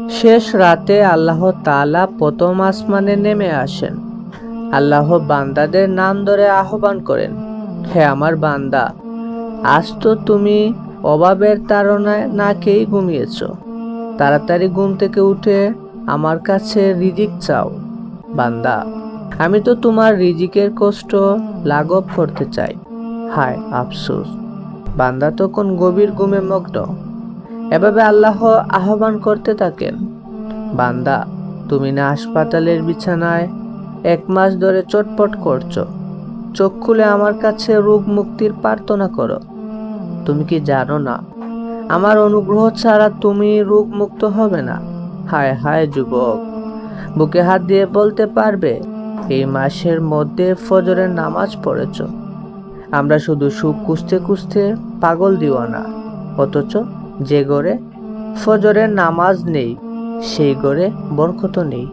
শেষ রাতে আল্লাহ তাআলা প্রথম আসমানে নেমে আসেন। আল্লাহ বান্দাদের নাম ধরে আহ্বান করেন, হে আমার বান্দা, আজ তো তুমি অভাবের তাড়নায় না খেয়েই ঘুমিয়েছ। তাড়াতাড়ি ঘুম থেকে উঠে আমার কাছে রিজিক চাও। বান্দা, আমি তো তোমার রিজিকের কষ্ট লাঘব করতে চাই। হায় আফসোস, বান্দা তখন গভীর ঘুমে মগ্ন। এভাবে আল্লাহ আহ্বান করতে থাকেন, বান্দা, তুমি না হাসপাতালের বিছানায় 1 মাস ধরে চটপট করছো? চোখ খুলে আমার কাছে রোগ মুক্তির প্রার্থনা করো। তুমি কি জানো না, আমার অনুগ্রহ ছাড়া তুমি রোগ মুক্ত হবে না? হায় হায় যুবক, বুকে হাত দিয়ে বলতে পারবে এই মাসের মধ্যে ফজরের নামাজ পড়েছ? আমরা শুধু সুখ খুঁজতে খুঁজতে পাগল দিওয়ানা, অথচ যে ঘরে ফজরের নামাজ নেই সেই ঘরে বরকত নেই।